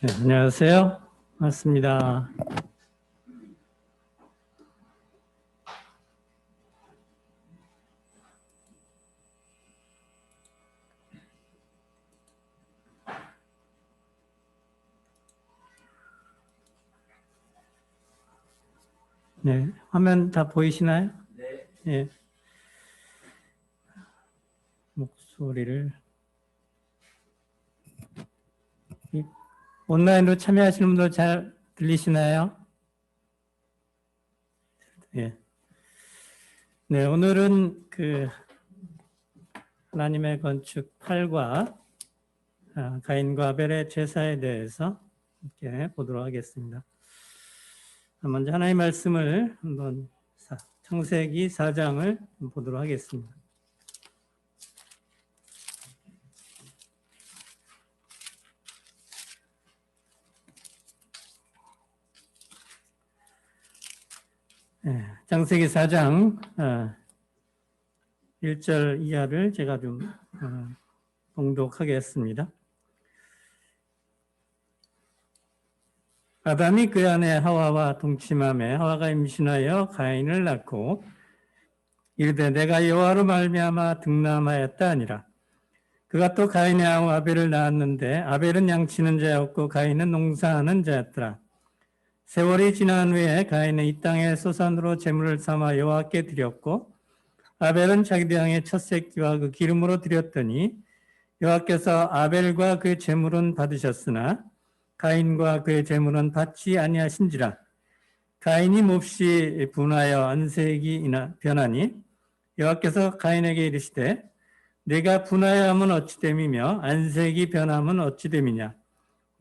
네, 안녕하세요. 반갑습니다. 네, 화면 다 보이시나요? 네. 예, 목소리를 온라인으로 참여하시는 분들 잘 들리시나요? 예. 네, 오늘은 하나님의 건축 8과 가인과 아벨의 제사에 대해서 함께 보도록 하겠습니다. 먼저 하나님의 말씀을 한번 창세기 4장을 보도록 하겠습니다. 창세기 4장 1절 이하를 제가 좀 봉독하겠습니다. 아담이 그 아내 하와와 동침하매 하와가 임신하여 가인을 낳고 이르되 내가 여호와로 말미암아 득남하였다 하니라. 그가 또 가인의 아우 아벨을 낳았는데 아벨은 양치는 자였고 가인은 농사하는 자였더라. 세월이 지난 후에 가인은 이 땅의 소산으로 제물을 삼아 여호와께 드렸고 아벨은 자기 대왕의 첫 새끼와 그 기름으로 드렸더니 여호와께서 아벨과 그의 제물은 받으셨으나 가인과 그의 제물은 받지 아니하신지라. 가인이 몹시 분하여 안색이 변하니 여호와께서 가인에게 이르시되 내가 분하여함은 어찌 됨이며 안색이 변함은 어찌 됨이냐.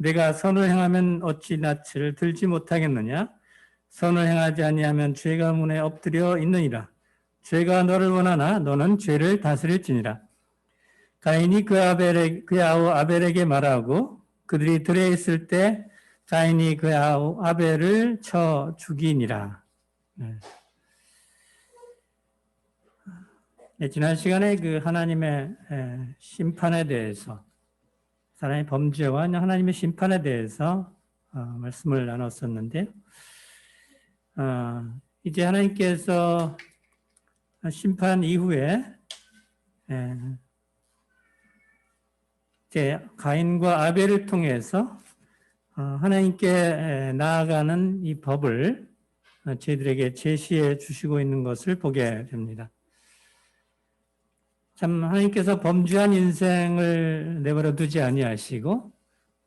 내가 선을 행하면 어찌 낯을 들지 못하겠느냐. 선을 행하지 아니하면 죄가 문에 엎드려 있느니라. 죄가 너를 원하나 너는 죄를 다스릴지니라. 가인이 그 아우 아벨에게 말하고 그들이 들에 있을 때 가인이 그 아우 아벨을 쳐 죽이니라. 지난 시간에 그 하나님의 심판에 대해서 사람의 범죄와 하나님의 심판에 대해서 말씀을 나눴었는데 이제 하나님께서 심판 이후에 이제 가인과 아벨을 통해서 하나님께 나아가는 이 법을 저희들에게 제시해 주시고 있는 것을 보게 됩니다. 참 하나님께서 범죄한 인생을 내버려 두지 아니하시고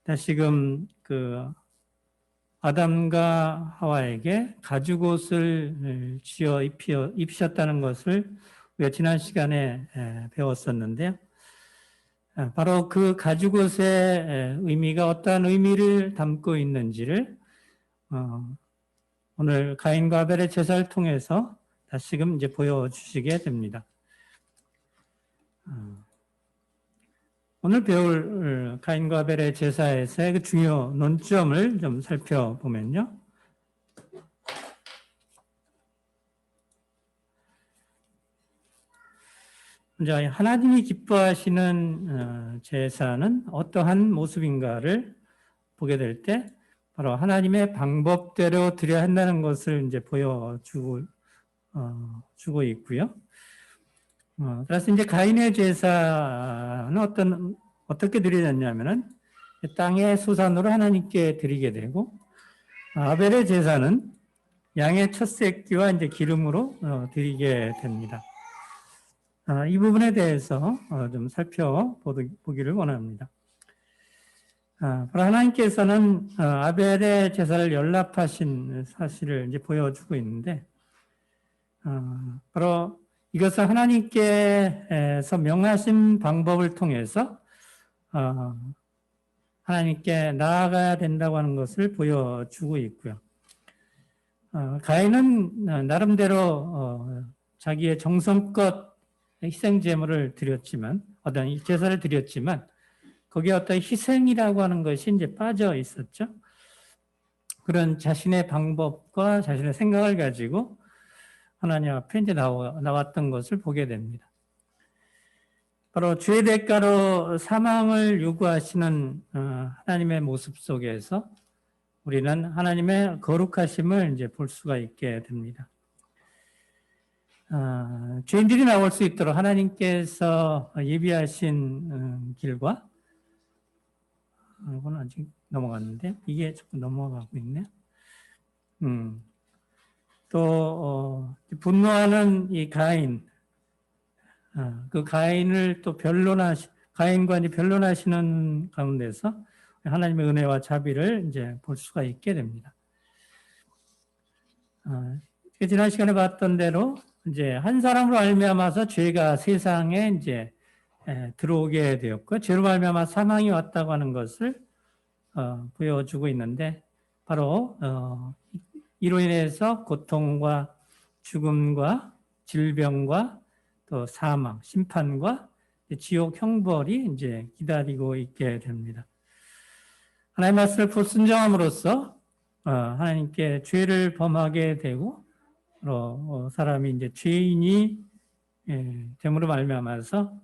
다시금 그 아담과 하와에게 가죽옷을 지어 입히셨다는 것을 우리가 지난 시간에 배웠었는데요. 바로 그 가죽옷의 의미가 어떠한 의미를 담고 있는지를 오늘 가인과 아벨의 제사를 통해서 다시금 이제 보여주시게 됩니다. 오늘 배울 가인과 아벨의 제사에서의 그 중요 논점을 좀 살펴보면요. 먼저 하나님이 기뻐하시는 제사는 어떠한 모습인가를 보게 될 때 바로 하나님의 방법대로 드려야 한다는 것을 이제 보여주고 주고 있고요. 그래서 이제 가인의 제사는 어떻게 드려졌냐면은 땅의 소산으로 하나님께 드리게 되고 아벨의 제사는 양의 첫 새끼와 이제 기름으로 드리게 됩니다. 이 부분에 대해서 좀 살펴보기를 원합니다. 바로 하나님께서는 아벨의 제사를 연락하신 사실을 이제 보여주고 있는데 바로 이것은 하나님께서 명하신 방법을 통해서 하나님께 나아가야 된다고 하는 것을 보여주고 있고요. 가인은 나름대로 자기의 정성껏 희생제물을 드렸지만 어떤 제사를 드렸지만 거기에 어떤 희생이라고 하는 것이 이제 빠져 있었죠. 그런 자신의 방법과 자신의 생각을 가지고 하나님 앞에 이제 나왔던 것을 보게 됩니다. 바로 죄 대가로 사망을 요구하시는 하나님의 모습 속에서 우리는 하나님의 거룩하심을 이제 볼 수가 있게 됩니다. 죄인들이 나올 수 있도록 하나님께서 예비하신 길과 이건 아직 넘어갔는데 이게 자꾸 넘어가고 있네. 또 분노하는 이 가인, 그 가인을 또 가인과 이제 변론하시는 가운데서 하나님의 은혜와 자비를 이제 볼 수가 있게 됩니다. 지난 시간에 봤던 대로 이제 한 사람으로 말미암아서 죄가 세상에 이제 들어오게 되었고, 죄로 말미암아 사망이 왔다고 하는 것을 보여주고 있는데, 바로 이로 인해서 고통과 죽음과 질병과 또 사망, 심판과 지옥 형벌이 이제 기다리고 있게 됩니다. 하나님의 말씀을 불순종함으로써 하나님께 죄를 범하게 되고, 사람이 이제 죄인이 됨으로 말미암아서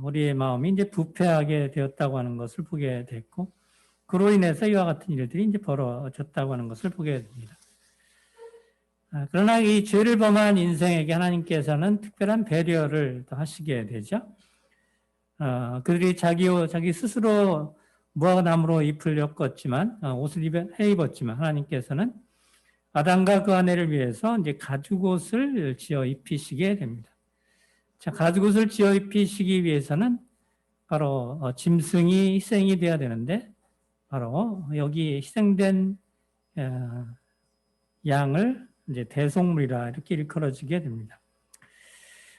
우리의 마음이 이제 부패하게 되었다고 하는 것을 보게 됐고, 그로 인해서 이와 같은 일들이 이제 벌어졌다고 하는 것을 보게 됩니다. 그러나 이 죄를 범한 인생에게 하나님께서는 특별한 배려를 하시게 되죠. 그들이 자기 스스로 무화과나무로 잎을 엮었지만, 옷을 입었지만, 하나님께서는 아담과 그 아내를 위해서 이제 가죽옷을 지어 입히시게 됩니다. 자, 가죽옷을 지어 입히시기 위해서는 바로 짐승이 희생이 되어야 되는데, 바로 여기 희생된 양을 이제 대속물이라 이렇게 일컬어지게 됩니다.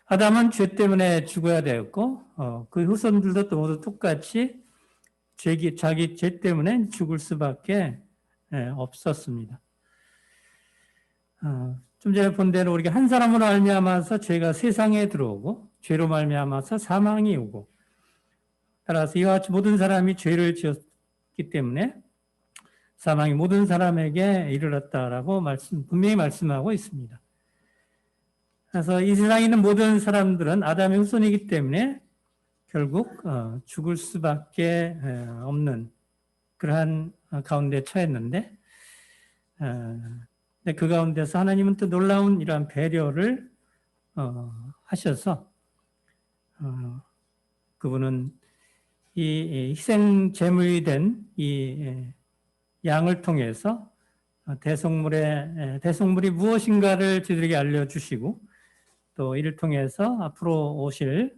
아담은 죄 때문에 죽어야 되었고, 그 후손들도 또 모두 똑같이 자기 죄 때문에 죽을 수밖에 없었습니다. 좀 전에 본 대로 우리가 한 사람으로 말미암아서 죄가 세상에 들어오고, 죄로 말미암아서 사망이 오고, 따라서 이와 같이 모든 사람이 죄를 지었기 때문에 사망이 모든 사람에게 이르렀다라고 분명히 말씀하고 있습니다. 그래서 이 세상에 있는 모든 사람들은 아담의 후손이기 때문에 결국 죽을 수밖에 없는 그러한 가운데 처했는데, 그 가운데서 하나님은 또 놀라운 이러한 배려를 하셔서 그분은 이 희생 제물이 된 이 양을 통해서 대속물이 무엇인가를 저희들에게 알려주시고, 또 이를 통해서 앞으로 오실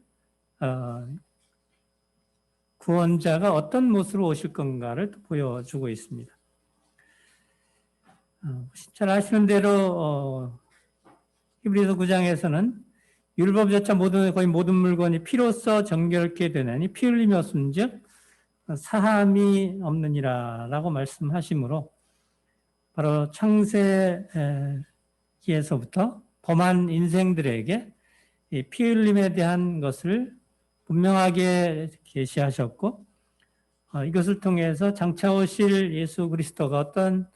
구원자가 어떤 모습으로 오실 건가를 또 보여주고 있습니다. 잘 아시는 대로 히브리서 9장에서는 율법조차 거의 모든 물건이 피로써 정결케 되나니 피 흘림이 없은즉 사함이 없느니라라고 말씀하시므로, 바로 창세기에서부터 범한 인생들에게 이 피 흘림에 대한 것을 분명하게 계시하셨고, 이것을 통해서 장차 오실 예수 그리스도가 어떤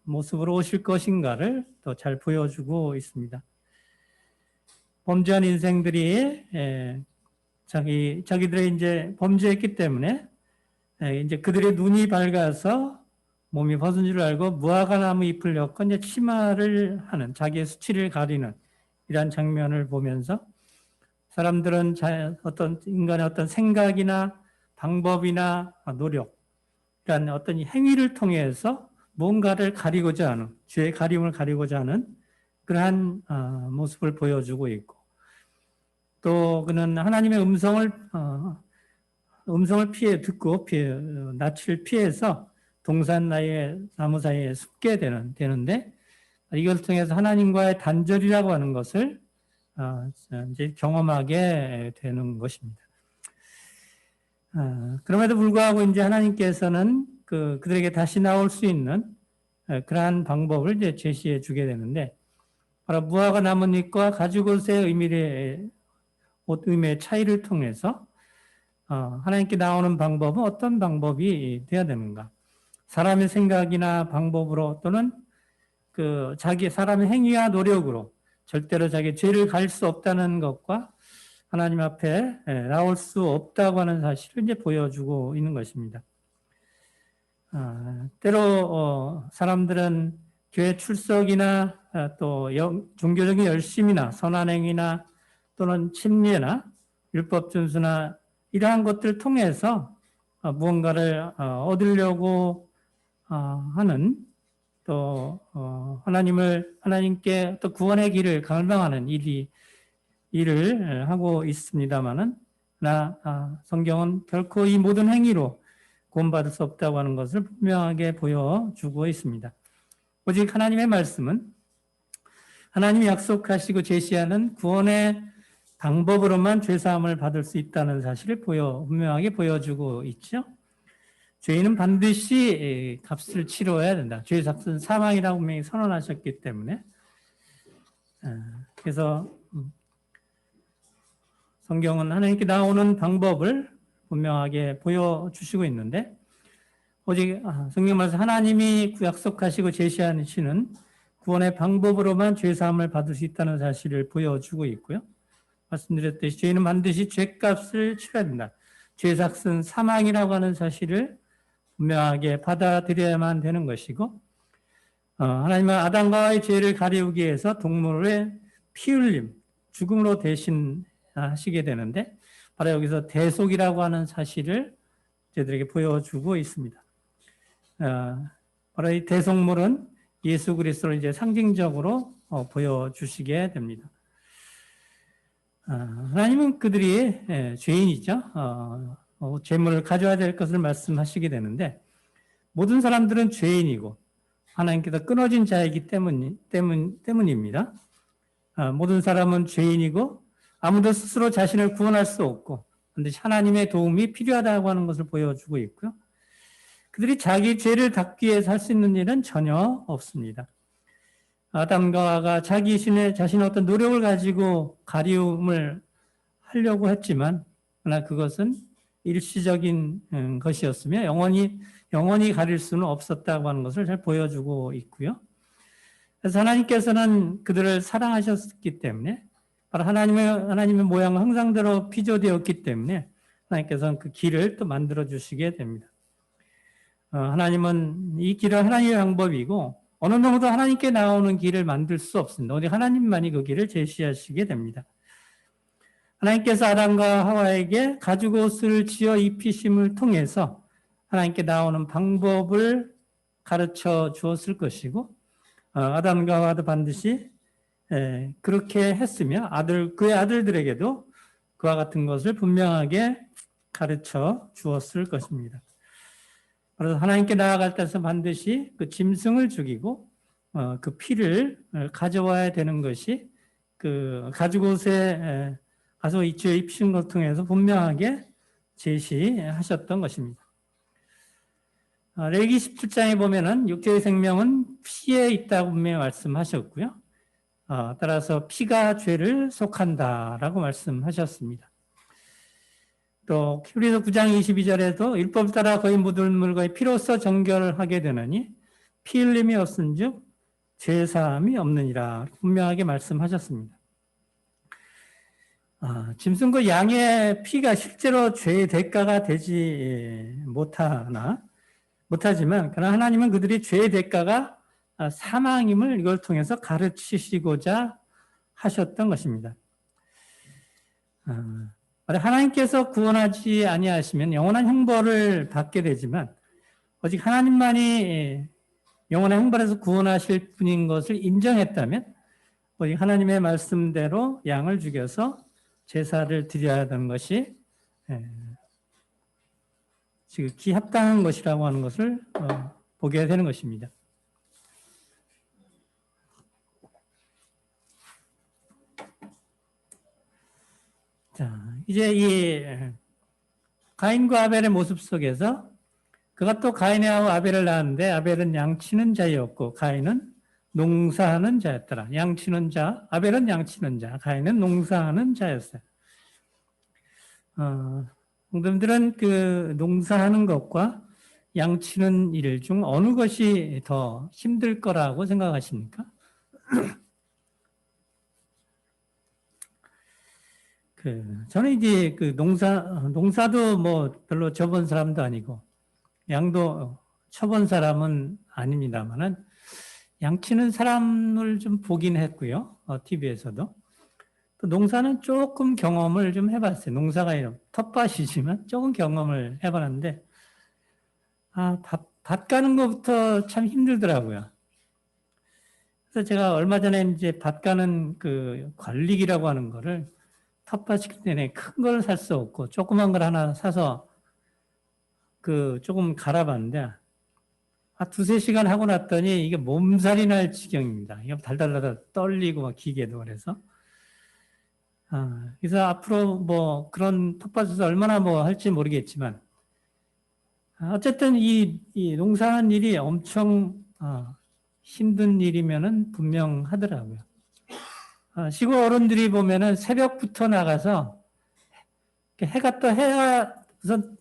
모습으로 오실 것인가를 또 잘 보여주고 있습니다. 범죄한 인생들이 자기들의 이제 범죄했기 때문에 이제 그들의 눈이 밝아서 몸이 벗은 줄 알고 무화과나무 잎을 엮고 이제 치마를 하는, 자기의 수치를 가리는 이러한 장면을 보면서 사람들은 인간의 어떤 생각이나 방법이나 노력, 그러니까 어떤 행위를 통해서 뭔가를 가리고자 하는, 죄의 가림을 가리고자 하는 그러한 모습을 보여주고 있고, 또 그는 하나님의 음성을 듣고 낯을 피해서 동산 나무 사이에 숨게 되는데, 이것을 통해서 하나님과의 단절이라고 하는 것을 이제 경험하게 되는 것입니다. 그럼에도 불구하고 이제 하나님께서는 그들에게 다시 나올 수 있는 그러한 방법을 이제 제시해 주게 되는데, 바로 무화과 나뭇잎과 가죽옷의 의미의 차이를 통해서 하나님께 나오는 방법은 어떤 방법이 되어야 되는가? 사람의 생각이나 방법으로 또는 사람의 행위와 노력으로 절대로 자기 죄를 가릴 수 없다는 것과 하나님 앞에 나올 수 없다고 하는 사실을 이제 보여주고 있는 것입니다. 때로 사람들은 교회 출석이나 또 종교적인 열심이나 선한행위나 또는 침례나 율법 준수나 이러한 것들을 통해서 무언가를 얻으려고 하는 또 하나님께 또 구원의 길을 갈망하는 일을 하고 있습니다만은 성경은 결코 이 모든 행위로 구원받을 수 없다고 하는 것을 분명하게 보여주고 있습니다. 오직 하나님의 말씀은 하나님이 약속하시고 제시하는 구원의 방법으로만 죄사함을 받을 수 있다는 사실을 분명하게 보여주고 있죠. 죄인은 반드시 값을 치러야 된다. 죄의 삭은 사망이라고 분명히 선언하셨기 때문에 그래서 성경은 하나님께 나오는 방법을 분명하게 보여주시고 있는데 오직 성경 말씀 하나님이 약속하시고 제시하시는 구원의 방법으로만 죄사함을 받을 수 있다는 사실을 보여주고 있고요. 말씀드렸듯이 죄인은 반드시 죄값을 치러야 된다. 죄의 삭은 사망이라고 하는 사실을 분명하게 받아들여야만 되는 것이고 하나님은 아담과 하와의 죄를 가리우기 위해서 동물의 피 흘림, 죽음으로 대신하시게 되는데 바로 여기서 대속이라고 하는 사실을 저희들에게 보여주고 있습니다. 바로 이 대속물은 예수 그리스도를 이제 상징적으로 보여주시게 됩니다. 하나님은 그들이 죄인이죠. 죄물을 가져야 될 것을 말씀하시게 되는데 모든 사람들은 죄인이고 하나님께서 끊어진 자이기 때문입니다. 모든 사람은 죄인이고 아무도 스스로 자신을 구원할 수 없고 반드시 하나님의 도움이 필요하다고 하는 것을 보여주고 있고요. 그들이 자기 죄를 닦기 위해서 할 수 있는 일은 전혀 없습니다. 아담과 하와가 자신의 어떤 노력을 가지고 가리움을 하려고 했지만 그러나 그것은 일시적인 것이었으며 영원히 가릴 수는 없었다고 하는 것을 잘 보여주고 있고요. 그래서 하나님께서는 그들을 사랑하셨기 때문에 바로 하나님의 모양은 형상대로 피조되었기 때문에 하나님께서는 그 길을 또 만들어 주시게 됩니다. 하나님은 이 길은 하나님의 방법이고 어느 누구도 하나님께 나오는 길을 만들 수 없습니다. 오직 하나님만이 그 길을 제시하시게 됩니다. 하나님께서 아담과 하와에게 가죽옷을 지어 입히심을 통해서 하나님께 나오는 방법을 가르쳐 주었을 것이고 아담과 하와도 반드시 그렇게 했으며 그의 아들들에게도 그와 같은 것을 분명하게 가르쳐 주었을 것입니다. 그래서 하나님께 나아갈 때서 반드시 그 짐승을 죽이고 그 피를 가져와야 되는 것이 그 가죽옷에 가서 이치에 입히신 것을 통해서 분명하게 제시하셨던 것입니다. 레위기 17장에 보면은 육체의 생명은 피에 있다고 분명히 말씀하셨고요. 따라서 피가 죄를 속한다라고 말씀하셨습니다. 또 히브리서 9장 22절에도 율법 따라 거의 묻은 물과의 피로써 정결하게 되느니 피 흘림이 없은즉 죄사함이 없느니라 분명하게 말씀하셨습니다. 짐승과 양의 피가 실제로 죄의 대가가 되지 못하지만 그러나 하나님은 그들이 죄의 대가가 사망임을 이걸 통해서 가르치시고자 하셨던 것입니다. 하나님께서 구원하지 아니하시면 영원한 형벌을 받게 되지만 오직 하나님만이 영원한 형벌에서 구원하실 분인 것을 인정했다면 오직 하나님의 말씀대로 양을 죽여서 제사를 드려야 하는 것이 지극히 합당한 것이라고 하는 것을 보게 되는 것입니다. 자, 이제 이 가인과 아벨의 모습 속에서 그가 또 가인의 아우 아벨을 낳았는데 아벨은 양치는 자였고 가인은 농사하는 자였더라. 양치는 자, 아벨은 양치는 자, 가인은 농사하는 자였어요. 성도님들은 그 농사하는 것과 양치는 일 중 어느 것이 더 힘들 거라고 생각하십니까? 저는 이제 농사도 뭐 별로 접은 사람도 아니고, 양도 쳐본 사람은 아닙니다만은, 양치는 사람을 좀 보긴 했고요. TV에서도. 또 농사는 조금 경험을 좀 해봤어요. 농사가 아니라 텃밭이지만 조금 경험을 해봤는데, 밭 가는 것부터 참 힘들더라고요. 그래서 제가 얼마 전에 이제 밭 가는 그 관리기라고 하는 거를 텃밭 시킬 때는 큰 걸 살 수 없고 조그만 걸 하나 사서 조금 갈아봤는데 두세 시간 하고 났더니 이게 몸살이 날 지경입니다. 이게 달달달달 떨리고 막 기계도 그래서. 그래서 앞으로 뭐 그런 텃밭에서 얼마나 뭐 할지 모르겠지만 어쨌든 이 농사하는 일이 엄청 힘든 일이면은 분명하더라고요. 시골 어른들이 보면은 새벽부터 나가서 해가 우선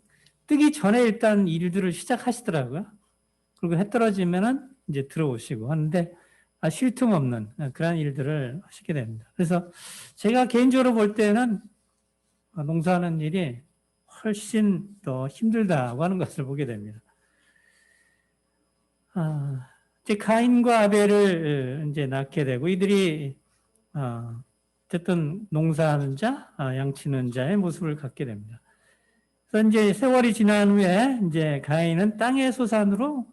뜨기 전에 일단 일들을 시작하시더라고요. 그리고 해 떨어지면은 이제 들어오시고 하는데 쉴 틈 없는 그런 일들을 하시게 됩니다. 그래서 제가 개인적으로 볼 때는 농사하는 일이 훨씬 더 힘들다고 하는 것을 보게 됩니다. 이제 가인과 아벨을 이제 낳게 되고 이들이 어쨌든 농사하는 자, 양치는 자의 모습을 갖게 됩니다. 그래서 이제 세월이 지난 후에 이제 가인은 땅의 소산으로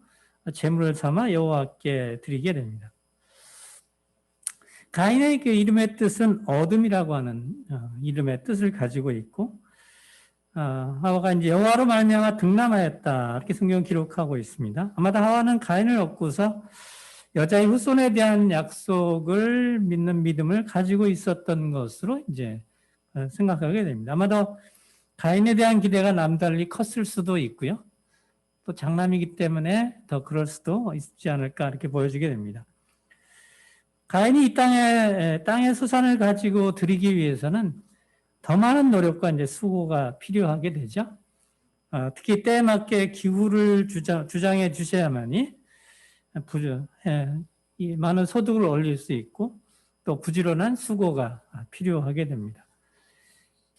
제물을 삼아 여호와께 드리게 됩니다. 가인의 그 이름의 뜻은 어둠이라고 하는 이름의 뜻을 가지고 있고 하와가 이제 여호와로 말미암아 등남하였다 이렇게 성경 기록하고 있습니다. 아마도 하와는 가인을 얻고서 여자의 후손에 대한 약속을 믿는 믿음을 가지고 있었던 것으로 이제 생각하게 됩니다. 아마도 가인에 대한 기대가 남달리 컸을 수도 있고요. 또 장남이기 때문에 더 그럴 수도 있지 않을까 이렇게 보여지게 됩니다. 가인이 이 땅의 수산을 가지고 드리기 위해서는 더 많은 노력과 이제 수고가 필요하게 되죠. 특히 때에 맞게 기후를 주장해 주셔야만이 이 많은 소득을 올릴 수 있고 또 부지런한 수고가 필요하게 됩니다.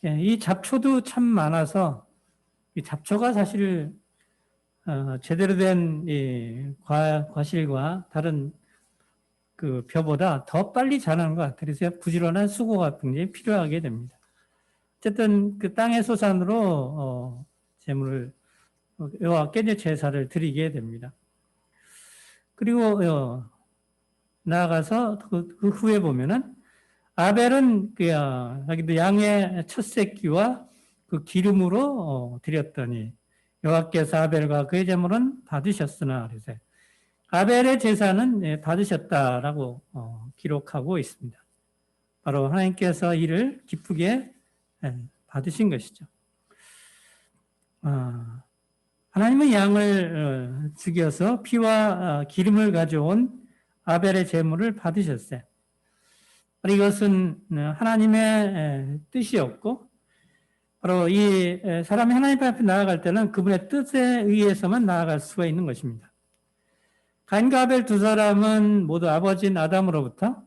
이 잡초도 참 많아서 이 잡초가 사실 제대로 된 이 과실과 다른 그 벼보다 더 빨리 자라는 것 같아요. 그래서 부지런한 수고가 굉장히 필요하게 됩니다. 어쨌든 그 땅의 소산으로 제물을 여호와께 제사를 드리게 됩니다. 그리고 나아가서 그 후에 보면은 아벨은 자기도 양의 첫 새끼와 그 기름으로 드렸더니 여호와께서 아벨과 그의 제물은 받으셨으나 그래서 아벨의 제사는 받으셨다라고 기록하고 있습니다. 바로 하나님께서 이를 기쁘게 받으신 것이죠. 하나님은 양을 죽여서 피와 기름을 가져온 아벨의 제물을 받으셨어요. 이것은 하나님의 뜻이었고 바로 이 사람이 하나님 앞에 나아갈 때는 그분의 뜻에 의해서만 나아갈 수가 있는 것입니다. 가인과 아벨 두 사람은 모두 아버지인 아담으로부터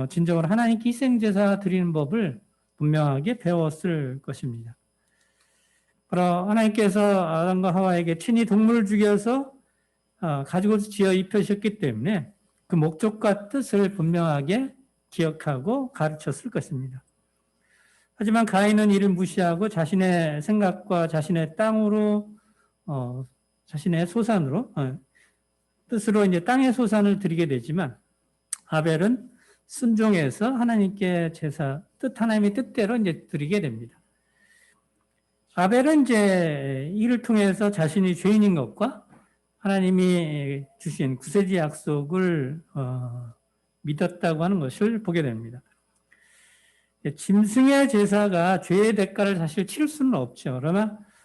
진정으로 하나님께 희생제사 드리는 법을 분명하게 배웠을 것입니다. 바로 하나님께서 아담과 하와에게 친히 동물을 죽여서 가지고 지어 입혀주셨기 때문에 그 목적과 뜻을 분명하게 기억하고 가르쳤을 것입니다. 하지만 가인은 이를 무시하고 자신의 생각과 자신의 땅으로 자신의 소산으로 뜻으로 이제 땅의 소산을 드리게 되지만 아벨은 순종해서 하나님께 하나님의 뜻대로 이제 드리게 됩니다. 아벨은 이제 이를 통해서 자신이 죄인인 것과 하나님이 주신 구세주 약속을 믿었다고 하는 것을 보게 됩니다. 짐승의 제사가 죄의 대가를 사실 치를 수는 없죠.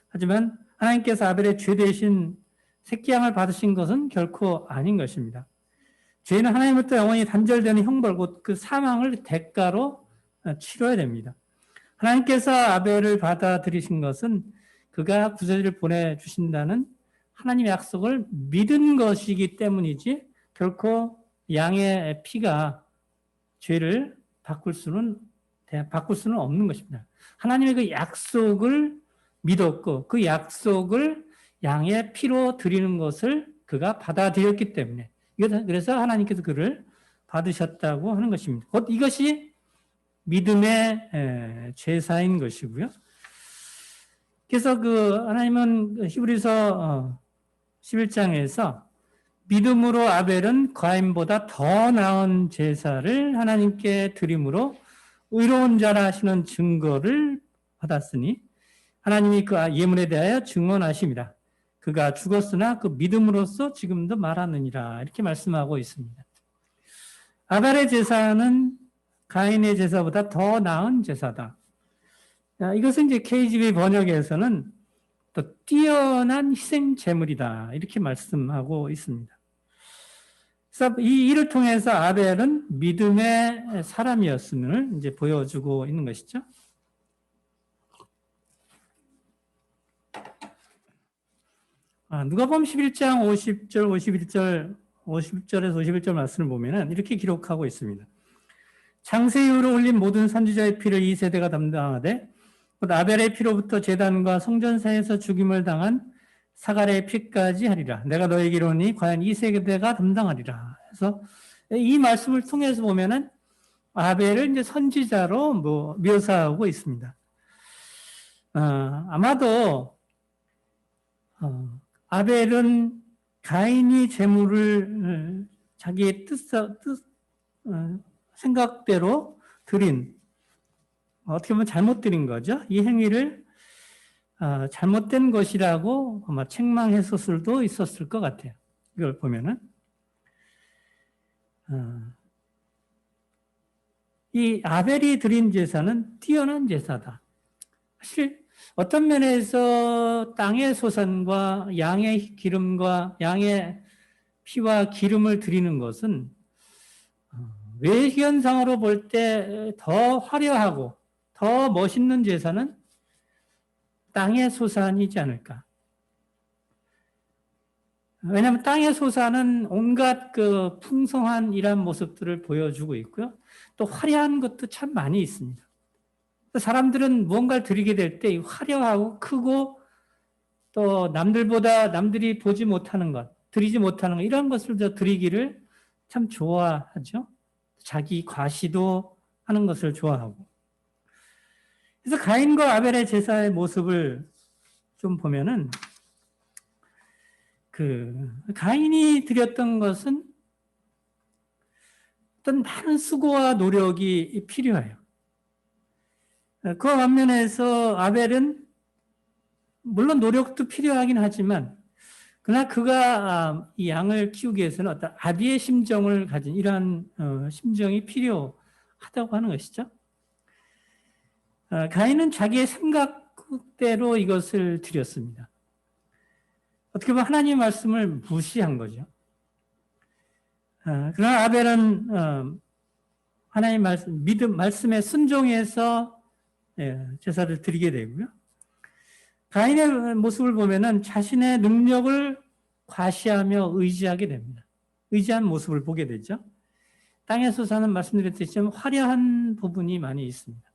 하지만 하나님께서 아벨의 죄 대신 새끼양을 받으신 것은 결코 아닌 것입니다. 죄는 하나님으로부터 영원히 단절되는 형벌, 곧 그 사망을 대가로 치러야 됩니다. 하나님께서 아벨을 받아들이신 것은 그가 구세주를 보내주신다는 하나님의 약속을 믿은 것이기 때문이지 결코 양의 피가 죄를 바꿀 수는 바꿀 수는 없는 것입니다. 하나님의 그 약속을 믿었고 그 약속을 양의 피로 드리는 것을 그가 받아들였기 때문에 그래서 하나님께서 그를 받으셨다고 하는 것입니다. 곧 이것이 믿음의 제사인 것이고요. 그래서 그 하나님은 히브리서 11장에서 믿음으로 아벨은 가인보다 더 나은 제사를 하나님께 드림으로 의로운 자라 하시는 증거를 받았으니 하나님이 그 예물에 대하여 증언하십니다. 그가 죽었으나 그 믿음으로써 지금도 말하느니라 이렇게 말씀하고 있습니다. 아벨의 제사는 가인의 제사보다 더 나은 제사다. 이것은 이제 KGB 번역에서는 또 뛰어난 희생 제물이다 이렇게 말씀하고 있습니다. 그래서 이 일을 통해서 아벨은 믿음의 사람이었음을 이제 보여주고 있는 것이죠. 누가복음 11장 50절, 51절에서 51절 말씀을 보면은 이렇게 기록하고 있습니다. 창세 이후로 흘린 모든 선지자의 피를 이 세대가 담당하되 곧 아벨의 피로부터 제단과 성전 사이에서 죽임을 당한 사갈의 피까지 하리라. 내가 너에게 이르노니 과연 이 세대가 담당하리라. 그래서 이 말씀을 통해서 보면은 아벨을 이제 선지자로 묘사하고 있습니다. 아마도 아벨은 가인이 제물을 자기의 생각대로 드린 어떻게 보면 잘못 드린 거죠. 이 행위를 잘못된 것이라고 아마 책망했을 수도 있었을 것 같아요. 이걸 보면은 이 아벨이 드린 제사는 뛰어난 제사다. 사실 어떤 면에서 땅의 소산과 양의 기름과 양의 피와 기름을 드리는 것은 외현상으로 볼 때 더 화려하고 더 멋있는 제사는 땅의 소산이지 않을까. 왜냐하면 땅의 소산은 온갖 그 풍성한 이런 모습들을 보여주고 있고요. 또 화려한 것도 참 많이 있습니다. 사람들은 무언가를 드리게 될 때 화려하고 크고 또 남들이 보지 못하는 것, 드리지 못하는 것, 이런 것을 드리기를 참 좋아하죠. 자기 과시도 하는 것을 좋아하고. 그래서 가인과 아벨의 제사의 모습을 좀 보면은 가인이 드렸던 것은 어떤 많은 수고와 노력이 필요해요. 그 반면에서 아벨은 물론 노력도 필요하긴 하지만 그러나 그가 이 양을 키우기 위해서는 어떤 아비의 심정을 가진 이러한 심정이 필요하다고 하는 것이죠. 가인은 자기의 생각대로 이것을 드렸습니다. 어떻게 보면 하나님의 말씀을 무시한 거죠. 그러나 아벨은 하나님의 말씀에 순종해서 제사를 드리게 되고요. 가인의 모습을 보면은 자신의 능력을 과시하며 의지하게 됩니다. 의지한 모습을 보게 되죠. 땅의 소산은 말씀드렸듯이 화려한 부분이 많이 있습니다.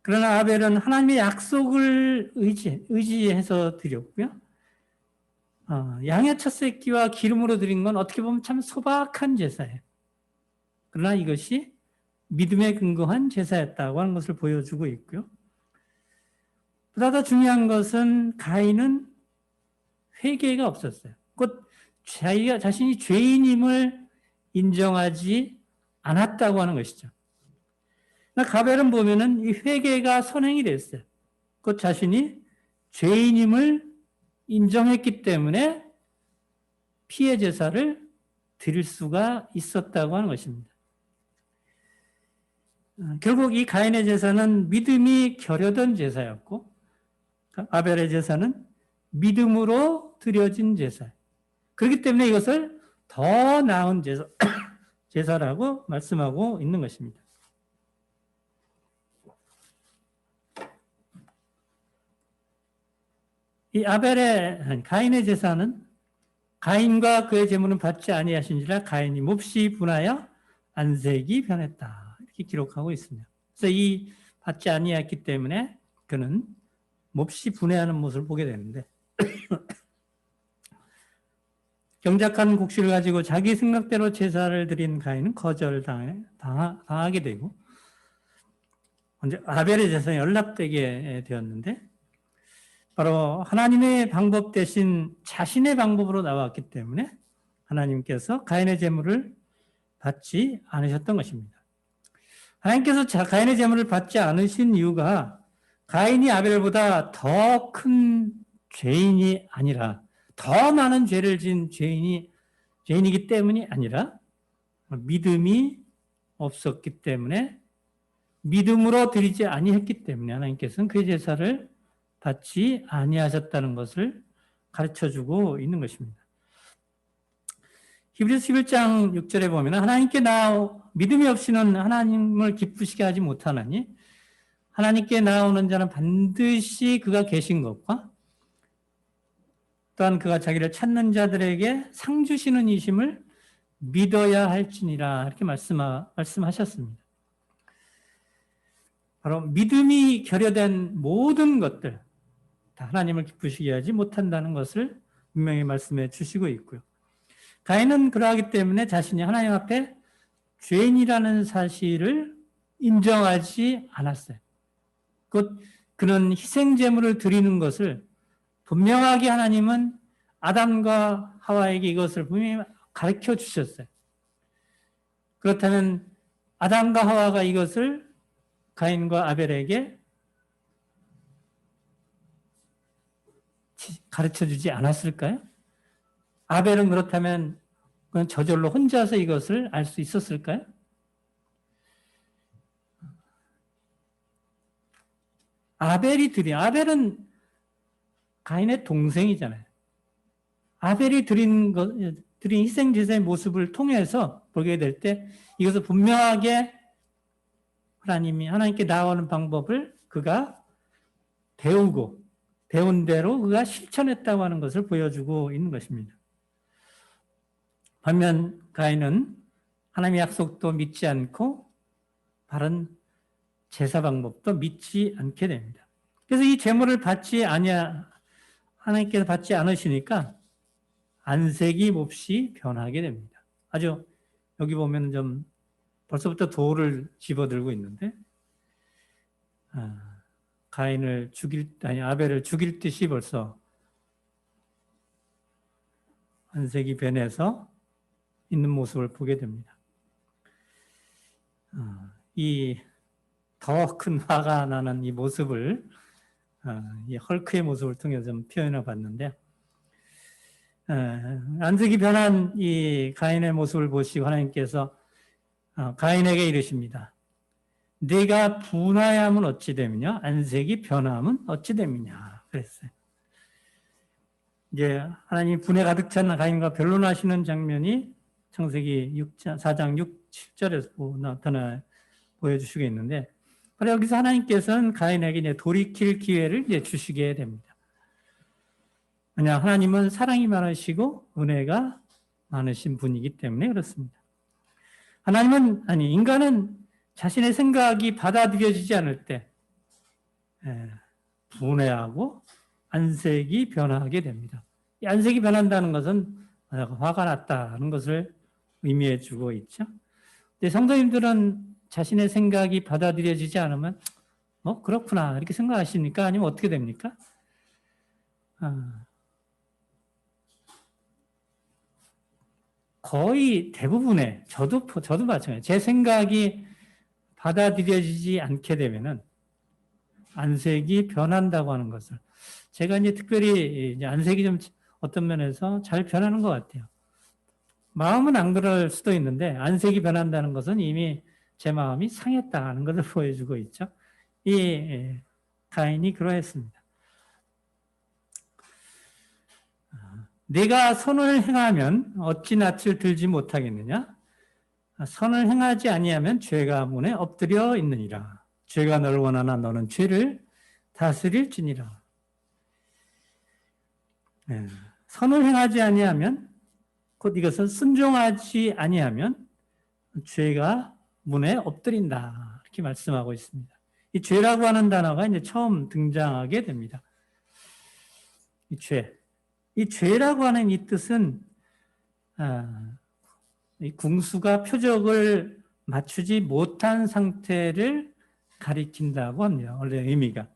그러나 아벨은 하나님의 약속을 의지해서 드렸고요. 양의 첫 새끼와 기름으로 드린 건 어떻게 보면 참 소박한 제사예요. 그러나 이것이 믿음에 근거한 제사였다고 하는 것을 보여주고 있고요. 보다 더 중요한 것은 가인은 회개가 없었어요. 곧 자신이 죄인임을 인정하지 않았다고 하는 것이죠. 가벨은 보면은 이 회개가 선행이 됐어요. 곧 자신이 죄인임을 인정했기 때문에 피해 제사를 드릴 수가 있었다고 하는 것입니다. 결국 이 가인의 제사는 믿음이 결여된 제사였고 아벨의 제사는 믿음으로 드려진 제사. 그렇기 때문에 이것을 더 나은 제사라고 말씀하고 있는 것입니다. 이 가인의 제사는 가인과 그의 제물은 받지 아니하신지라 가인이 몹시 분하여 안색이 변했다. 이렇게 이렇게 기록하고 있습니다. 그래서 이 받지 아니했기 때문에 그는 몹시 분해하는 모습을 보게 되는데 경작한 곡식을 가지고 자기 생각대로 제사를 드린 가인은 거절당하게 되고 먼저 아벨의 제사에 연락되게 되었는데 바로 하나님의 방법 대신 자신의 방법으로 나왔기 때문에 하나님께서 가인의 제물을 받지 않으셨던 것입니다. 하나님께서 가인의 제물을 받지 않으신 이유가 가인이 아벨보다 더 큰 죄인이 아니라 더 많은 죄를 지은 죄인이기 때문이 아니라 믿음이 없었기 때문에 믿음으로 드리지 아니했기 때문에 하나님께서는 그의 제사를 받지 아니하셨다는 것을 가르쳐주고 있는 것입니다. 히브리서 11장 6절에 보면 하나님께 믿음이 없이는 하나님을 기쁘시게 하지 못하나니 하나님께 나오는 자는 반드시 그가 계신 것과 또한 그가 자기를 찾는 자들에게 상 주시는 이심을 믿어야 할지니라 이렇게 말씀하셨습니다. 바로 믿음이 결여된 모든 것들 다 하나님을 기쁘시게 하지 못한다는 것을 분명히 말씀해 주시고 있고요. 가인은 그러하기 때문에 자신이 하나님 앞에 죄인이라는 사실을 인정하지 않았어요. 곧 그는 희생제물을 드리는 것을 분명하게 하나님은 아담과 하와에게 이것을 분명히 가르쳐 주셨어요. 그렇다면 아담과 하와가 이것을 가인과 아벨에게 가르쳐 주지 않았을까요? 아벨은 그렇다면 그건 저절로 혼자서 이것을 알 수 있었을까요? 아벨은 가인의 동생이잖아요. 아벨이 드린 희생제사의 모습을 통해서 보게 될 때 이것을 분명하게 하나님께 나아오는 방법을 그가 배운 대로 그가 실천했다고 하는 것을 보여주고 있는 것입니다. 반면 가인은 하나님의 약속도 믿지 않고 바른 제사 방법도 믿지 않게 됩니다. 그래서 이 제물을 하나님께서 받지 않으시니까 안색이 몹시 변하게 됩니다. 아주 여기 보면 좀 벌써부터 돌을 집어들고 있는데 아벨을 죽일 듯이 벌써 안색이 변해서 있는 모습을 보게 됩니다. 이 더 큰 화가 나는 이 모습을 이 헐크의 모습을 통해서 좀 표현해 봤는데 안색이 변한 이 가인의 모습을 보시고 하나님께서 가인에게 이르십니다. 네가 분하여함은 어찌 됨이냐? 안색이 변함은 어찌 됨이냐? 그랬어요. 이제 하나님이 분에 가득 찬 가인과 변론하시는 장면이 창세기 4장 6, 7절에서 보여주시고 있는데 바로 여기서 하나님께서는 가인에게 이제 돌이킬 기회를 이제 주시게 됩니다. 왜냐 하나님은 사랑이 많으시고 은혜가 많으신 분이기 때문에 그렇습니다. 인간은 자신의 생각이 받아들여지지 않을 때 분해하고 안색이 변하게 됩니다. 이 안색이 변한다는 것은 화가 났다는 것을 의미해 주고 있죠. 근데 성도님들은 자신의 생각이 받아들여지지 않으면 그렇구나 이렇게 생각하십니까? 아니면 어떻게 됩니까? 거의 대부분의 저도 마찬가지예요. 제 생각이 받아들여지지 않게 되면은 안색이 변한다고 하는 것을 제가 이제 특별히 이제 안색이 좀 어떤 면에서 잘 변하는 것 같아요. 마음은 안 그럴 수도 있는데 안색이 변한다는 것은 이미 제 마음이 상했다는 것을 보여주고 있죠. 이 가인이 그러했습니다. 네가 선을 행하면 어찌 낯을 들지 못하겠느냐? 선을 행하지 아니하면 죄가 문에 엎드려 있느니라. 죄가 너를 원하나 너는 죄를 다스릴지니라. 선을 행하지 아니하면 곧 이것은 순종하지 아니하면 죄가 문에 엎드린다. 이렇게 말씀하고 있습니다. 이 죄라고 하는 단어가 이제 처음 등장하게 됩니다. 이 죄. 이 죄라고 하는 이 뜻은 이 궁수가 표적을 맞추지 못한 상태를 가리킨다고 합니다. 원래 의미가.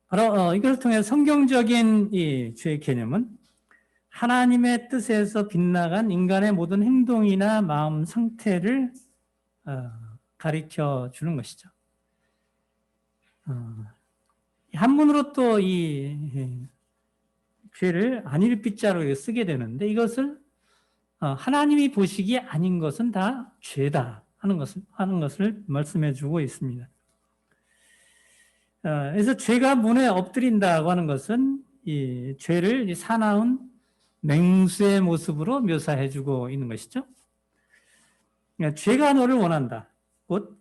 바로 이걸 통해 성경적인 이 죄의 개념은 하나님의 뜻에서 빗나간 인간의 모든 행동이나 마음 상태를 가리켜 주는 것이죠. 한문으로 또 이 죄를 안일빗자로 쓰게 되는데 이것을 하나님이 보시기에 아닌 것은 다 죄다 하는 것을 말씀해 주고 있습니다. 그래서 죄가 문에 엎드린다고 하는 것은 이 죄를 사나운 맹수의 모습으로 묘사해 주고 있는 것이죠. 그러니까 죄가 너를 원한다. 곧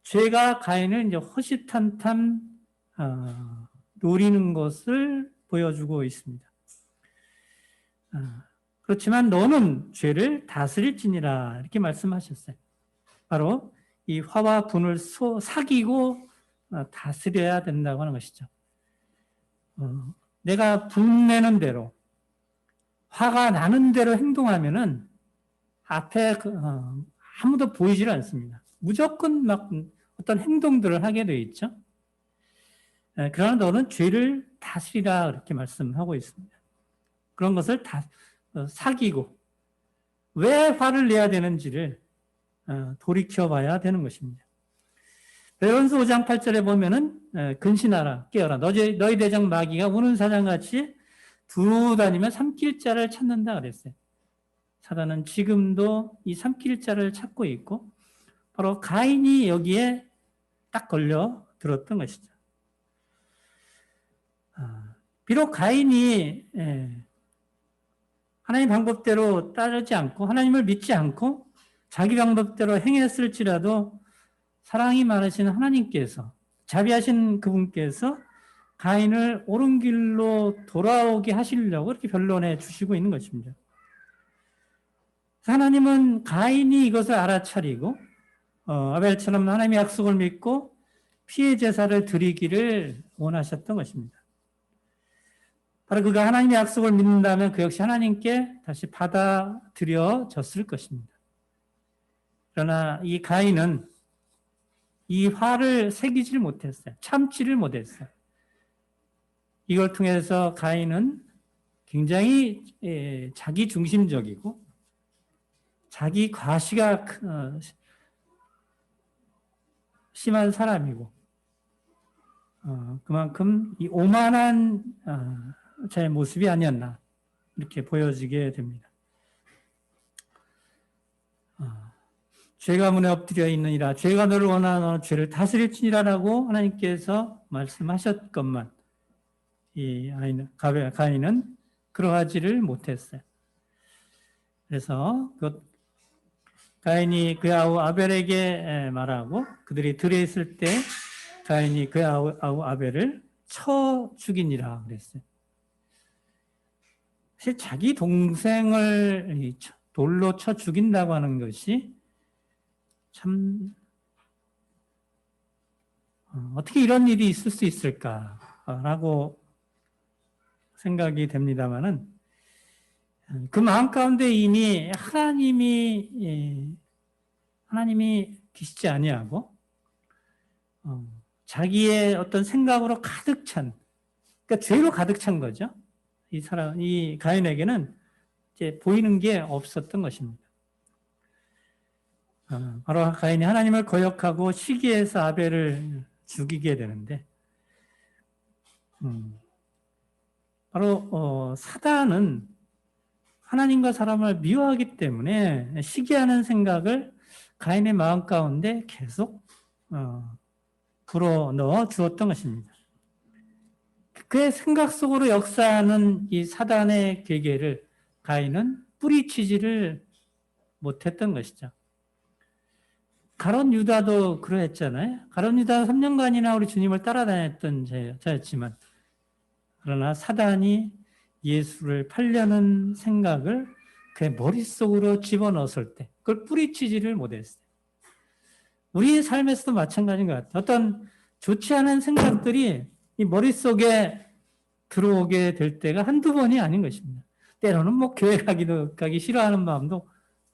죄가 가인을 이제 호시탐탐 노리는 것을 보여주고 있습니다. 그렇지만 너는 죄를 다스릴지니라 이렇게 말씀하셨어요. 바로 이 화와 분을 사귀고 다스려야 된다고 하는 것이죠. 내가 분내는 대로 화가 나는 대로 행동하면은 앞에 아무도 보이질 않습니다. 무조건 막 어떤 행동들을 하게 되어 있죠. 그러나 너는 죄를 다스리라 이렇게 말씀하고 있습니다. 그런 것을 다 사귀고 왜 화를 내야 되는지를 돌이켜봐야 되는 것입니다. 베드로전서 5장 8절에 보면은 근신하라 깨어라 너희 대장 마귀가 우는 사장같이 두루 다니며 삼킬 자를 찾는다 그랬어요. 사단은 지금도 이 삼킬 자를 찾고 있고 바로 가인이 여기에 딱 걸려 들었던 것이죠. 비록 가인이 하나님 방법대로 따르지 않고 하나님을 믿지 않고 자기 방법대로 행했을지라도 사랑이 많으신 하나님께서 자비하신 그분께서 가인을 옳은 길로 돌아오게 하시려고 이렇게 변론해 주시고 있는 것입니다. 하나님은 가인이 이것을 알아차리고 아벨처럼 하나님의 약속을 믿고 피해 제사를 드리기를 원하셨던 것입니다. 바로 그가 하나님의 약속을 믿는다면 그 역시 하나님께 다시 받아들여졌을 것입니다. 그러나 이 가인은 이 화를 새기질 못했어요. 참지를 못했어요. 이걸 통해서 가인은 굉장히 자기 중심적이고 자기 과시가 심한 사람이고 그만큼 이 오만한 제 모습이 아니었나 이렇게 보여지게 됩니다. 죄가 문에 엎드려 있느니라 죄가 너를 원하는 죄를 다스릴지니라라고 하나님께서 말씀하셨건만 이 가인은 그러하지를 못했어요. 그래서 가인이 그의 아우 아벨에게 말하고 그들이 들에 있을 때 가인이 그의 아우 아벨을 쳐 죽이니라 그랬어요. 사실 자기 동생을 돌로 쳐 죽인다고 하는 것이 참 어떻게 이런 일이 있을 수 있을까라고 생각이 됩니다만은 그 마음 가운데 이미 하나님이 계시지 아니하고 자기의 어떤 생각으로 가득 찬 그러니까 죄로 가득 찬 거죠. 이 가인에게는 이제 보이는 게 없었던 것입니다. 바로 가인이 하나님을 거역하고 시기해서 아벨을 죽이게 되는데 바로 사단은 하나님과 사람을 미워하기 때문에 시기하는 생각을 가인의 마음 가운데 계속 불어넣어 주었던 것입니다. 그의 생각 속으로 역사하는 이 사단의 계계를 가인은 뿌리치지를 못했던 것이죠. 가룟 유다도 그러했잖아요. 가룟 유다 3년간이나 우리 주님을 따라다녔던 자였지만 그러나 사단이 예수를 팔려는 생각을 그의 머릿속으로 집어넣었을 때 그걸 뿌리치지를 못했어요. 우리의 삶에서도 마찬가지인 것 같아요. 어떤 좋지 않은 생각들이 이 머릿속에 들어오게 될 때가 한두 번이 아닌 것입니다. 때로는 뭐 교회 가기 싫어하는 마음도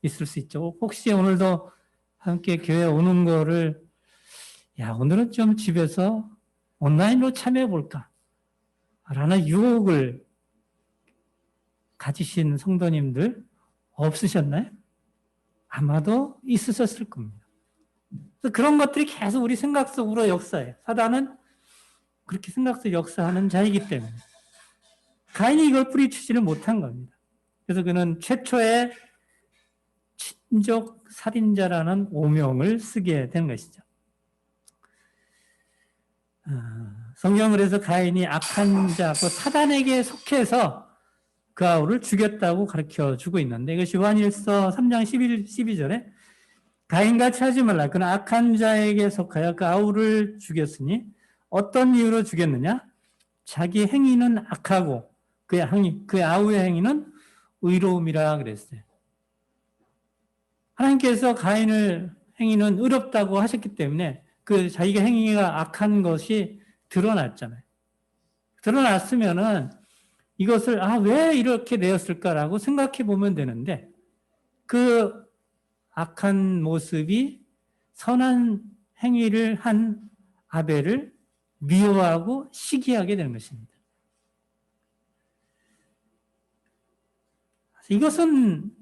있을 수 있죠. 혹시 오늘도 함께 교회 오는 거를 오늘은 좀 집에서 온라인으로 참여해 볼까 라는 유혹을 가지신 성도님들 없으셨나요? 아마도 있으셨을 겁니다. 그런 것들이 계속 우리 생각 속으로 역사해요. 사단은 그렇게 생각 속 역사하는 자이기 때문에 가인이 이걸 뿌리치지를 못한 겁니다. 그래서 그는 최초의 친족 살인자라는 오명을 쓰게 된 것이죠. 성경은 그래서 가인이 악한 자고 사단에게 속해서 그 아우를 죽였다고 가르쳐 주고 있는데 이것이 요한일서 3장 12절에 가인같이 하지 말라. 그는 악한 자에게 속하여 그 아우를 죽였으니 어떤 이유로 죽였느냐? 자기 행위는 악하고 그의 아우의 행위는 의로움이라 그랬어요. 하나님께서 가인의 행위는 의롭다고 하셨기 때문에 그 자기가 행위가 악한 것이 드러났잖아요. 드러났으면은 이것을 왜 이렇게 되었을까라고 생각해 보면 되는데 그 악한 모습이 선한 행위를 한 아벨을 미워하고 시기하게 되는 것입니다. 이것은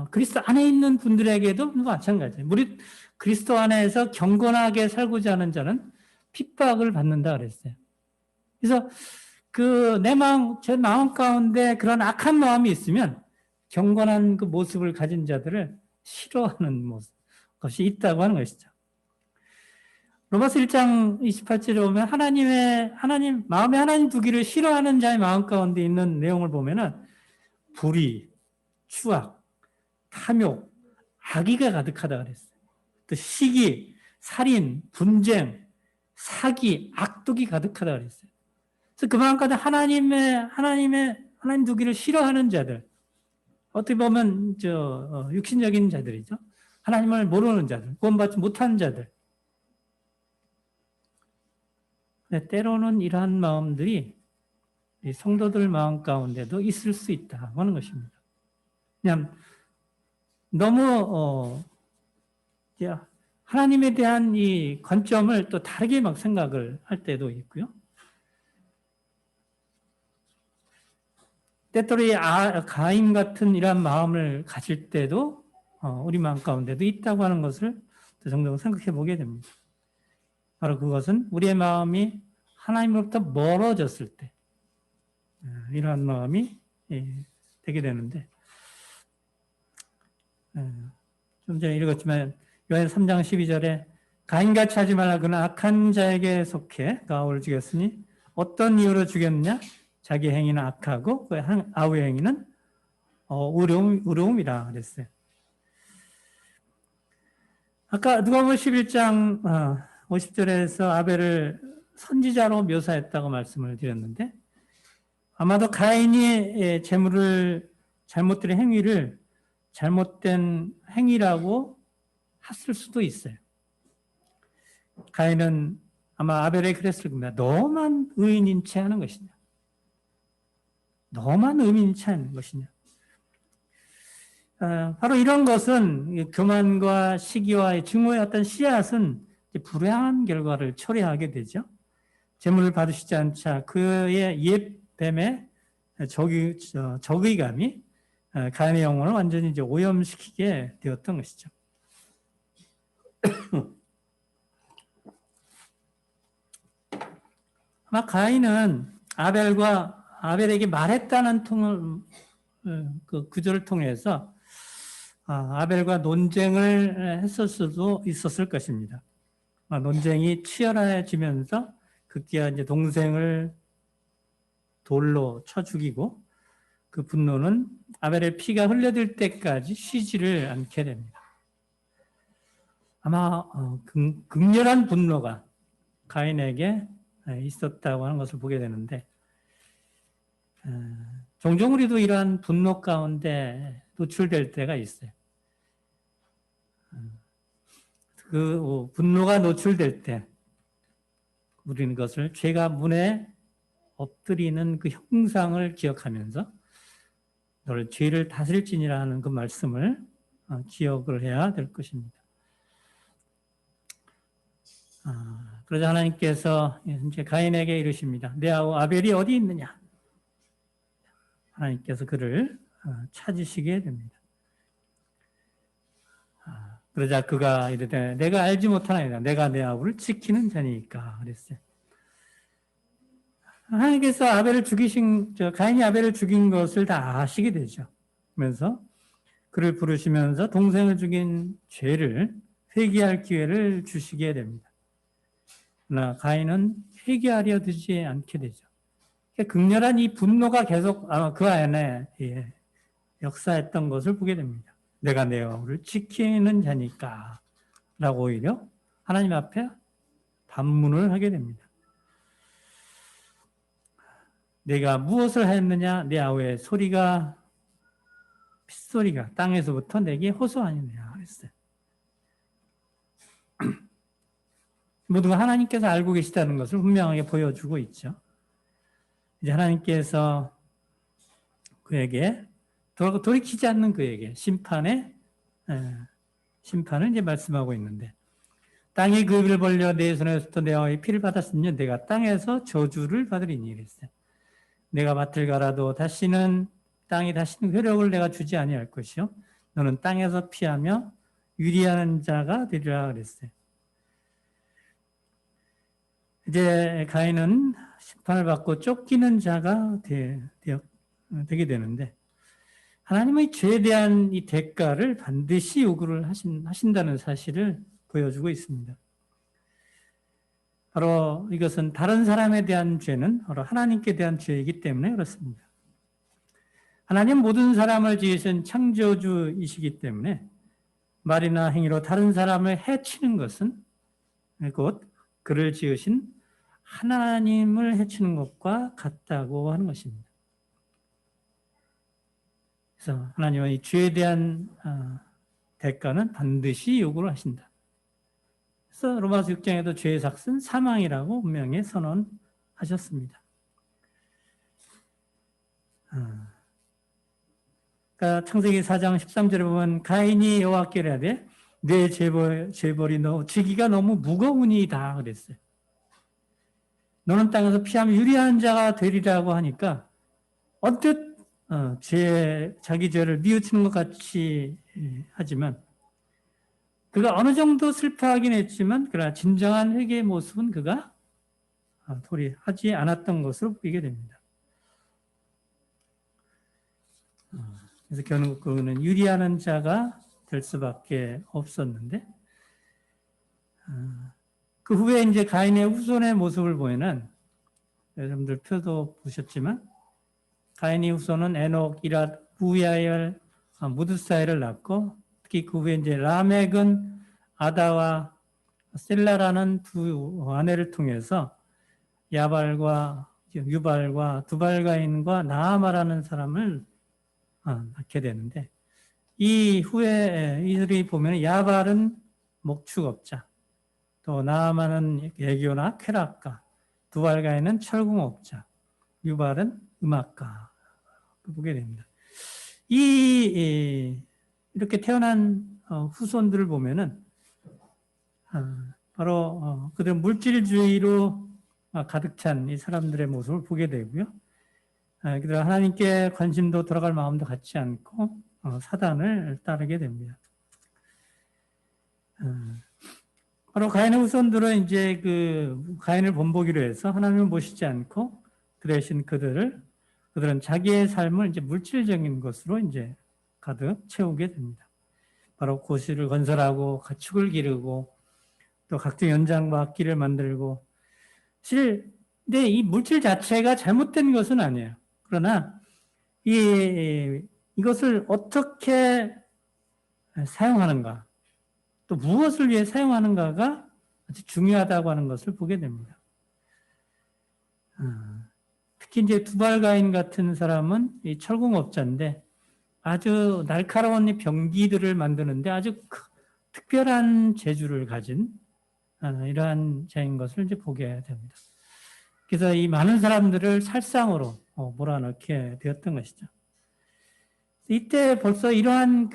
그리스도 안에 있는 분들에게도 마찬가지예요. 우리 그리스도 안에서 경건하게 살고자 하는 자는 핍박을 받는다 그랬어요. 그래서 제 마음 가운데 그런 악한 마음이 있으면 경건한 그 모습을 가진 자들을 싫어하는 것이 있다고 하는 것이죠. 로마서 1장 28절에 보면 마음에 하나님 두기를 싫어하는 자의 마음 가운데 있는 내용을 보면은 불의, 추악, 탐욕, 악의가 가득하다 그랬어요. 또 시기, 살인, 분쟁, 사기, 악독이 가득하다 그랬어요. 그래서 그 마음 가운데 하나님 두기를 싫어하는 자들, 어떻게 보면 육신적인 자들이죠. 하나님을 모르는 자들, 구원받지 못한 자들. 근데 때로는 이러한 마음들이 성도들 마음 가운데도 있을 수 있다고 하는 것입니다. 그냥 너무 하나님에 대한 이 관점을 또 다르게 막 생각을 할 때도 있고요. 때때로 가인 같은 이런 마음을 가질 때도 우리 마음 가운데도 있다고 하는 것을 종종 생각해 보게 됩니다. 바로 그것은 우리의 마음이 하나님으로부터 멀어졌을 때 이러한 마음이 되게 되는데 좀 전에 읽었지만 요한 3장 12절에 가인같이 하지 말라. 그는 악한 자에게 속해 그 아우를 죽였으니 어떤 이유로 죽였느냐? 자기 행위는 악하고 그 아우의 행위는 의로움이라 그랬어요. 아까 누가복음 11장 50절에서 아벨을 선지자로 묘사했다고 말씀을 드렸는데 아마도 가인이 잘못된 행위를 잘못된 행위라고 했을 수도 있어요. 가인은 아마 아벨에게 그랬을 겁니다. 너만 의인인 채 하는 것이냐? 너만 의인인 채 하는 것이냐? 바로 이런 것은 교만과 시기와 증오의 어떤 씨앗은 불행한 결과를 초래하게 되죠. 재물을 받으시지 않자 그의 옛뱀의 적의감이 가인의 영혼을 완전히 이제 오염시키게 되었던 것이죠. 아마 가인은 아벨에게 말했다는 그 구절을 통해서 아벨과 논쟁을 했을 수도 있었을 것입니다. 논쟁이 치열해지면서 급기야 이제 동생을 돌로 쳐 죽이고 그 분노는 아벨의 피가 흘려들 때까지 쉬지를 않게 됩니다. 아마 극렬한 분노가 가인에게 있었다고 하는 것을 보게 되는데 종종 우리도 이러한 분노 가운데 노출될 때가 있어요. 그 분노가 노출될 때 우리는 그것을 죄가 문에 엎드리는 그 형상을 기억하면서 너를 죄를 다스릴지니라 하는 그 말씀을 기억을 해야 될 것입니다. 그러자 하나님께서 이제 가인에게 이르십니다. 내 아우 아벨이 어디 있느냐? 하나님께서 그를 찾으시게 됩니다. 그러자 그가 이르되 내가 알지 못하나이다. 내가 내 아우를 지키는 자니까 그랬어요. 하나님께서 가인이 아벨을 죽인 것을 다 아시게 되죠. 그러면서 그를 부르시면서 동생을 죽인 죄를 회개할 기회를 주시게 됩니다. 그러나 가인은 회개하려 들지 않게 되죠. 극렬한 이 분노가 계속 아마 그 안에 역사했던 것을 보게 됩니다. 내가 내 아우를 지키는 자니까 라고 오히려 하나님 앞에 반문을 하게 됩니다. 내가 무엇을 하였느냐? 내 아우의 소리가 핏소리가 땅에서부터 내게 호소하느냐 그랬어요. 모두가 하나님께서 알고 계시다는 것을 분명하게 보여주고 있죠. 이제 하나님께서 그에게 돌이키지 않는 그에게 심판을 이제 말씀하고 있는데 땅이 그 입을 벌려 내 손에서부터 내 아우의 피를 받았으면 내가 땅에서 저주를 받으리니 그랬어요. 내가 밭을 갈아도 땅이 다시는 회력을 내가 주지 아니할 것이요 너는 땅에서 피하며 유리하는 자가 되리라 그랬어요. 이제 가인은 심판을 받고 쫓기는 자가 되게 되는데 하나님의 죄에 대한 이 대가를 반드시 요구를 하신다는 사실을 보여주고 있습니다. 바로 이것은 다른 사람에 대한 죄는 바로 하나님께 대한 죄이기 때문에 그렇습니다. 하나님 모든 사람을 지으신 창조주이시기 때문에 말이나 행위로 다른 사람을 해치는 것은 곧 그를 지으신 하나님을 해치는 것과 같다고 하는 것입니다. 그래서 하나님은 이 죄에 대한 대가는 반드시 요구를 하신다. 그래서 로마서 6장에도 죄의 삭은 사망이라고 분명히 선언하셨습니다. 그러니까 창세기 4장 13절에 보면 가인이 여호와께 이르되 내 죄벌이 지기가 너무 무거우니이다 그랬어요. 너는 땅에서 피하면 유리한 자가 되리라고 하니까 언뜻 자기 죄를 뉘우치는 것 같이 하지만 그가 어느 정도 슬퍼하긴 했지만 그러나 진정한 회개의 모습은 그가 도리하지 않았던 것으로 보이게 됩니다. 그래서 결국 그는 유리하는 자가 될 수밖에 없었는데 그 후에 이제 가인의 후손의 모습을 보면은 여러분들 표도 보셨지만 가인의 후손은 에녹, 이랏, 우야엘, 무드사엘을 낳고 특히 그 후에 이제 라멕은 아다와 셀라라는 두 아내를 통해서 유발과 두발가인과 나아마라는 사람을 낳게 되는데 이 후에 이들이 보면 야발은 목축업자, 또 나아마는 애교나 쾌락가, 두발가인은 철공업자, 유발은 음악가 보게 됩니다. 이렇게 태어난 후손들을 보면은 바로 그들 물질주의로 가득 찬 이 사람들의 모습을 보게 되고요. 그들 하나님께 관심도 돌아갈 마음도 갖지 않고 사단을 따르게 됩니다. 바로 가인의 후손들은 이제 그 가인을 본보기로 해서 하나님을 모시지 않고 그 대신 그들은 자기의 삶을 이제 물질적인 것으로 이제 가득 채우게 됩니다. 바로 고시를 건설하고 가축을 기르고 또 각종 연장과 악기를 만들고 근데 이 물질 자체가 잘못된 것은 아니에요. 그러나 이것을 어떻게 사용하는가 또 무엇을 위해 사용하는가가 아주 중요하다고 하는 것을 보게 됩니다. 특히 이제 두발가인 같은 사람은 이 철공업자인데 아주 날카로운 이 병기들을 만드는데 아주 특별한 재주를 가진 이러한 자인 것을 이제 보게 됩니다. 그래서 이 많은 사람들을 살상으로 몰아넣게 되었던 것이죠. 이때 벌써 이러한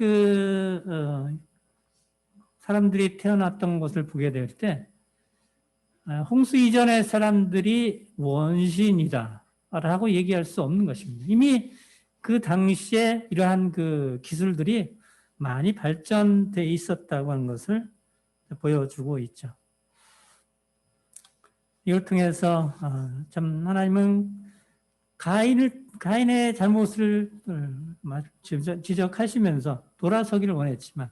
사람들이 태어났던 것을 보게 될 때 홍수 이전의 사람들이 원신이다라고 얘기할 수 없는 것입니다. 이미 그 당시에 이러한 기술들이 많이 발전돼 있었다고 하는 것을 보여주고 있죠. 이걸 통해서 참 하나님은 가인의 잘못을 지적하시면서 돌아서기를 원했지만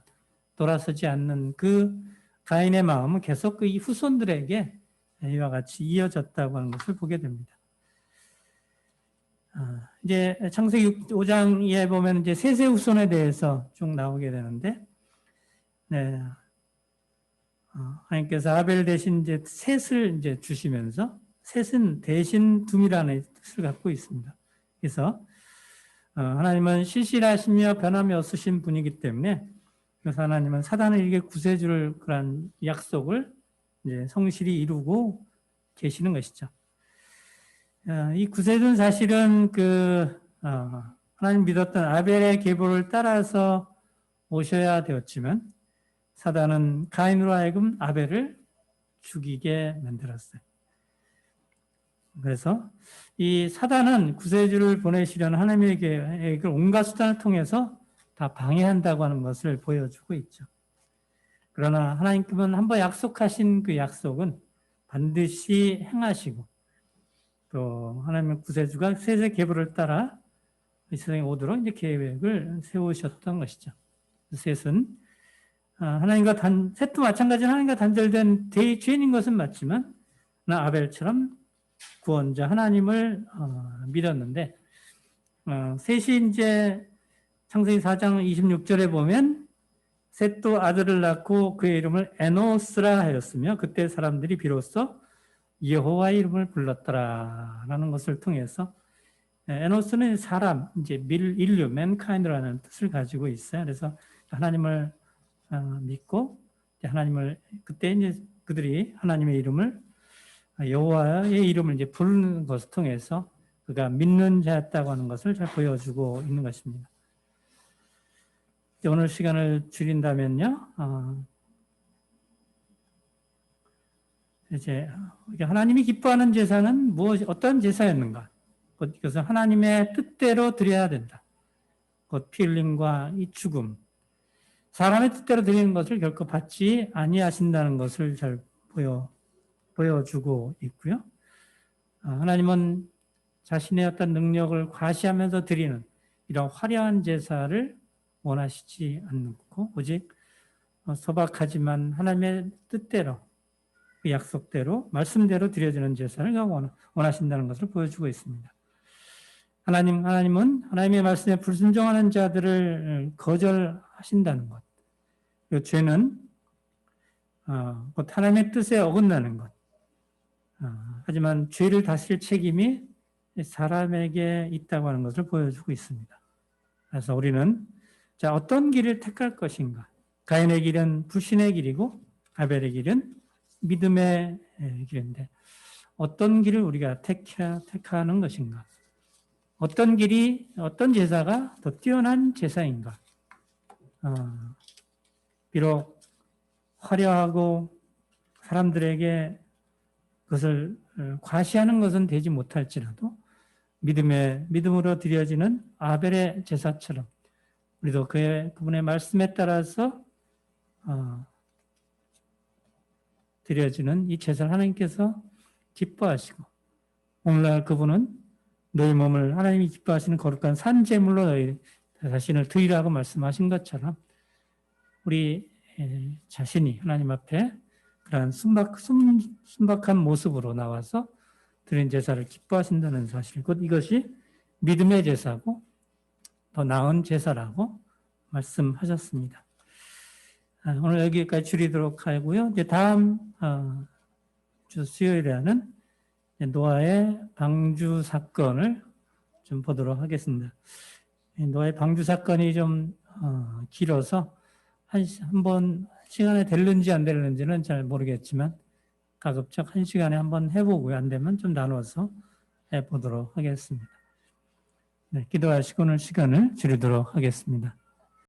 돌아서지 않는 그 가인의 마음은 계속 그 후손들에게 이와 같이 이어졌다고 하는 것을 보게 됩니다. 이제 창세기 5장에 보면 이제 셋의 후손에 대해서 쭉 나오게 되는데, 네. 하나님께서 아벨 대신 이제 셋을 이제 주시면서 셋은 대신 둠이라는 뜻을 갖고 있습니다. 그래서 하나님은 신실하시며 변함이 없으신 분이기 때문에 그래서 하나님은 사단에게 구세주를 그런 약속을 이제 성실히 이루고 계시는 것이죠. 이 구세주는 사실은 하나님 믿었던 아벨의 계보를 따라서 오셔야 되었지만 사단은 가인으로 하여금 아벨을 죽이게 만들었어요. 그래서 이 사단은 구세주를 보내시려는 하나님의 계획을 온갖 수단을 통해서 다 방해한다고 하는 것을 보여주고 있죠. 그러나 하나님께서는 한번 약속하신 그 약속은 반드시 행하시고 또 하나님의 구세주가 셋의 계보를 따라 이 세상에 오도록 이제 계획을 세우셨던 것이죠. 셋은 셋도 마찬가지로 하나님과 단절된 죄인인 것은 맞지만 아벨처럼 구원자 하나님을 믿었는데 셋이 이제 창세기 4장 26절에 보면 셋도 아들을 낳고 그의 이름을 에노스라 하였으며 그때 사람들이 비로소 여호와의 이름을 불렀더라라는 것을 통해서 에노스는 사람, 이제 인류, 맨카인드라는 뜻을 가지고 있어요. 그래서 하나님을 믿고 하나님을 그때 이제 그들이 하나님의 이름을 여호와의 이름을 이제 부르는 것을 통해서 그가 믿는 자였다고 하는 것을 잘 보여주고 있는 것입니다. 오늘 시간을 줄인다면요, 이제 하나님이 기뻐하는 제사는 어떤 제사였는가? 그것은 하나님의 뜻대로 드려야 된다. 곧 피 흘림과 이 죽음, 사람의 뜻대로 드리는 것을 결코 받지 아니하신다는 것을 잘 보여주고 있고요. 하나님은 자신의 어떤 능력을 과시하면서 드리는 이런 화려한 제사를 원하시지 않고 오직 소박하지만 하나님의 뜻대로 그 약속대로 말씀대로 드려지는 제사를 원하신다는 것을 보여주고 있습니다. 하나님은 하나님의 말씀에 불순종하는 자들을 거절하신다는 것. 그 죄는 곧 하나님의 뜻에 어긋나는 것. 하지만 죄를 다스릴 책임이 사람에게 있다고 하는 것을 보여주고 있습니다. 그래서 우리는 어떤 길을 택할 것인가? 가인의 길은 불신의 길이고 아벨의 길은 믿음의 길인데 어떤 길을 우리가 택하는 것인가? 어떤 제사가 더 뛰어난 제사인가? 비록 화려하고 사람들에게 그것을 과시하는 것은 되지 못할지라도 믿음으로 드려지는 아벨의 제사처럼 우리도 그분의 말씀에 따라서 드려지는 이 제사를 하나님께서 기뻐하시고 오늘날 그분은 너희 몸을 하나님이 기뻐하시는 거룩한 산제물로 너희 자신을 드리라고 말씀하신 것처럼 우리 자신이 하나님 앞에 그러한 순박한 모습으로 나와서 드린 제사를 기뻐하신다는 사실, 곧 이것이 믿음의 제사고 더 나은 제사라고 말씀하셨습니다. 오늘 여기까지 줄이도록 하고요. 이제 다음 주 수요일에는 노아의 방주 사건을 좀 보도록 하겠습니다. 노아의 방주 사건이 좀 길어서 한번 시간에 될는지 안 될는지는 잘 모르겠지만 가급적 한 시간에 한번 해보고요. 안 되면 좀 나눠서 해보도록 하겠습니다. 네, 기도하시고 오늘 시간을 줄이도록 하겠습니다.